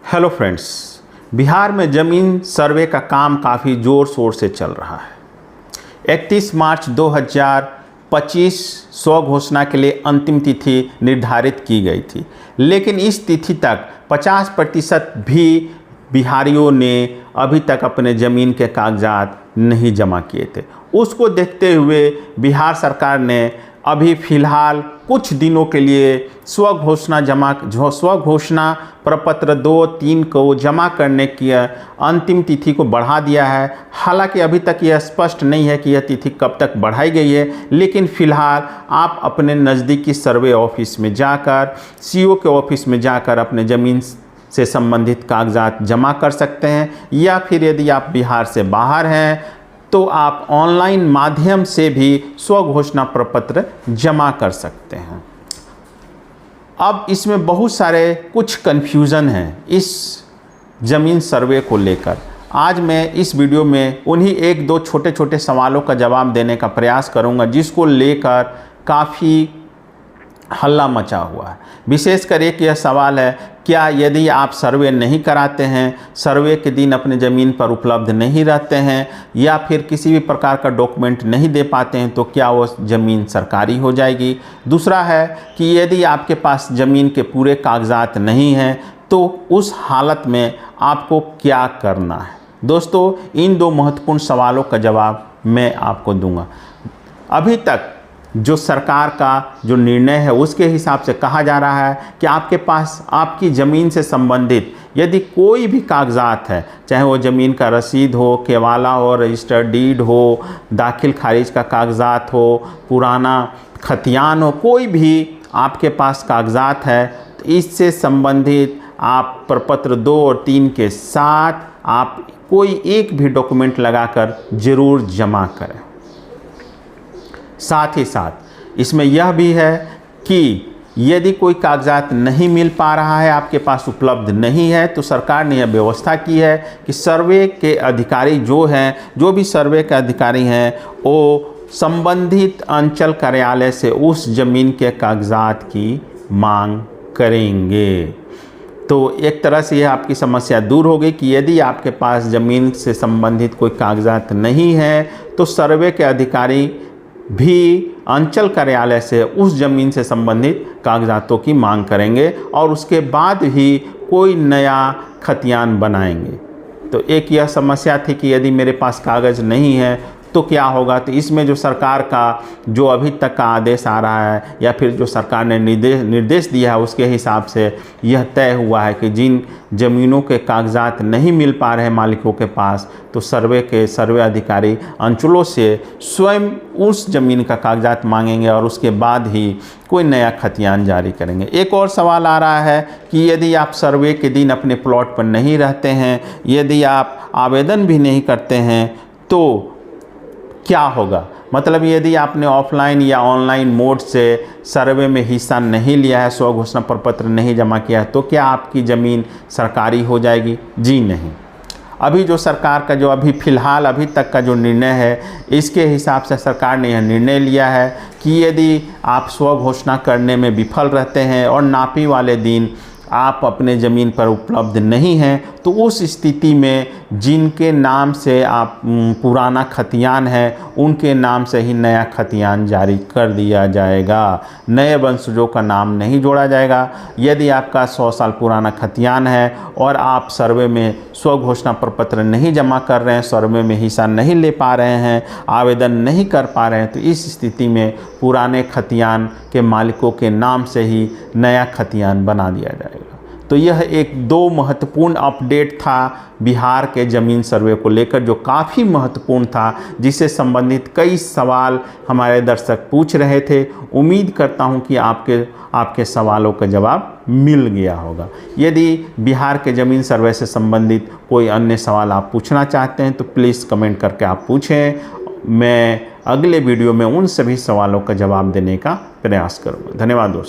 Hello friends, Bihar में ज़मीन सर्वे का काम काफ़ी ज़ोर शोर से चल रहा है। 31 मार्च 2025 स्व घोषणा के लिए अंतिम तिथि निर्धारित की गई थी, लेकिन इस तिथि तक 50% भी बिहारियों ने अभी तक अपने ज़मीन के कागजात नहीं जमा किए थे। उसको देखते हुए बिहार सरकार ने अभी फ़िलहाल कुछ दिनों के लिए स्व घोषणा प्रपत्र 2-3 को जमा करने की अंतिम तिथि को बढ़ा दिया है। हालांकि अभी तक यह स्पष्ट नहीं है कि यह तिथि कब तक बढ़ाई गई है, लेकिन फ़िलहाल आप अपने नज़दीकी सर्वे ऑफिस में जाकर, सीओ के ऑफिस में जाकर अपने ज़मीन से संबंधित कागजात जमा कर सकते हैं, या फिर यदि आप बिहार से बाहर हैं तो आप ऑनलाइन माध्यम से भी स्व घोषणा प्रपत्र जमा कर सकते हैं। अब इसमें बहुत सारे कुछ कन्फ्यूज़न हैं इस ज़मीन सर्वे को लेकर। आज मैं इस वीडियो में उन्हीं 1-2 छोटे छोटे सवालों का जवाब देने का प्रयास करूंगा, जिसको लेकर काफ़ी हल्ला मचा हुआ है। विशेषकर एक यह सवाल है, क्या यदि आप सर्वे नहीं कराते हैं, सर्वे के दिन अपने ज़मीन पर उपलब्ध नहीं रहते हैं, या फिर किसी भी प्रकार का डॉक्यूमेंट नहीं दे पाते हैं, तो क्या वो ज़मीन सरकारी हो जाएगी? दूसरा है कि यदि आपके पास ज़मीन के पूरे कागजात नहीं हैं, तो उस हालत में आपको क्या करना है? दोस्तों, इन 2 महत्वपूर्ण सवालों का जवाब मैं आपको दूंगा। अभी तक जो सरकार का जो निर्णय है उसके हिसाब से कहा जा रहा है कि आपके पास आपकी ज़मीन से संबंधित यदि कोई भी कागजात है, चाहे वो ज़मीन का रसीद हो, केवाला हो, रजिस्टर्ड डीड हो, दाखिल खारिज का कागजात हो, पुराना खतियान हो, कोई भी आपके पास कागजात है, तो इससे संबंधित आप प्रपत्र 2 और 3 के साथ आप कोई एक भी डॉक्यूमेंट लगाकर ज़रूर जमा करें। साथ ही साथ इसमें यह भी है कि यदि कोई कागजात नहीं मिल पा रहा है, आपके पास उपलब्ध नहीं है, तो सरकार ने यह व्यवस्था की है कि सर्वे के अधिकारी जो हैं, जो भी सर्वे के अधिकारी हैं, वो संबंधित अंचल कार्यालय से उस ज़मीन के कागजात की मांग करेंगे। तो एक तरह से यह आपकी समस्या दूर हो गई कि यदि आपके पास ज़मीन से संबंधित कोई कागजात नहीं है, तो सर्वे के अधिकारी भी अंचल कार्यालय से उस ज़मीन से संबंधित कागजातों की मांग करेंगे और उसके बाद ही कोई नया खतियान बनाएंगे। तो एक यह समस्या थी कि यदि मेरे पास कागज़ नहीं है तो क्या होगा। तो इसमें जो सरकार का जो अभी तक का आदेश आ रहा है, या फिर जो सरकार ने निर्देश दिया है, उसके हिसाब से यह तय हुआ है कि जिन ज़मीनों के कागजात नहीं मिल पा रहे हैं मालिकों के पास, तो सर्वे अधिकारी अंचलों से स्वयं उस ज़मीन का कागजात मांगेंगे और उसके बाद ही कोई नया खतियान जारी करेंगे। एक और सवाल आ रहा है कि यदि आप सर्वे के दिन अपने प्लॉट पर नहीं रहते हैं, यदि आप आवेदन भी नहीं करते हैं, तो क्या होगा? मतलब यदि आपने ऑफलाइन या ऑनलाइन मोड से सर्वे में हिस्सा नहीं लिया है, स्व घोषणा प्रपत्र नहीं जमा किया है, तो क्या आपकी ज़मीन सरकारी हो जाएगी? जी नहीं। अभी जो सरकार का जो फ़िलहाल अभी तक का जो निर्णय है, इसके हिसाब से सरकार ने यह निर्णय लिया है कि यदि आप स्व घोषणा करने में विफल रहते हैं और नापी वाले दिन आप अपने ज़मीन पर उपलब्ध नहीं हैं, तो उस स्थिति में जिनके नाम से आप पुराना खतियान है, उनके नाम से ही नया खतियान जारी कर दिया जाएगा। नए वंशजों का नाम नहीं जोड़ा जाएगा। यदि आपका 100 साल पुराना खतियान है और आप सर्वे में स्व घोषणा प्रपत्र नहीं जमा कर रहे हैं, सर्वे में हिस्सा नहीं ले पा रहे हैं, आवेदन नहीं कर पा रहे हैं, तो इस स्थिति में पुराने खतियान के मालिकों के नाम से ही नया खतियान बना दिया जाएगा। तो यह एक 2 महत्वपूर्ण अपडेट था बिहार के ज़मीन सर्वे को लेकर, जो काफ़ी महत्वपूर्ण था, जिससे संबंधित कई सवाल हमारे दर्शक पूछ रहे थे। उम्मीद करता हूं कि आपके सवालों का जवाब मिल गया होगा। यदि बिहार के ज़मीन सर्वे से संबंधित कोई अन्य सवाल आप पूछना चाहते हैं, तो प्लीज़ कमेंट करके आप पूछें। मैं अगले वीडियो में उन सभी सवालों का जवाब देने का प्रयास करूँगा। धन्यवाद दोस्तों।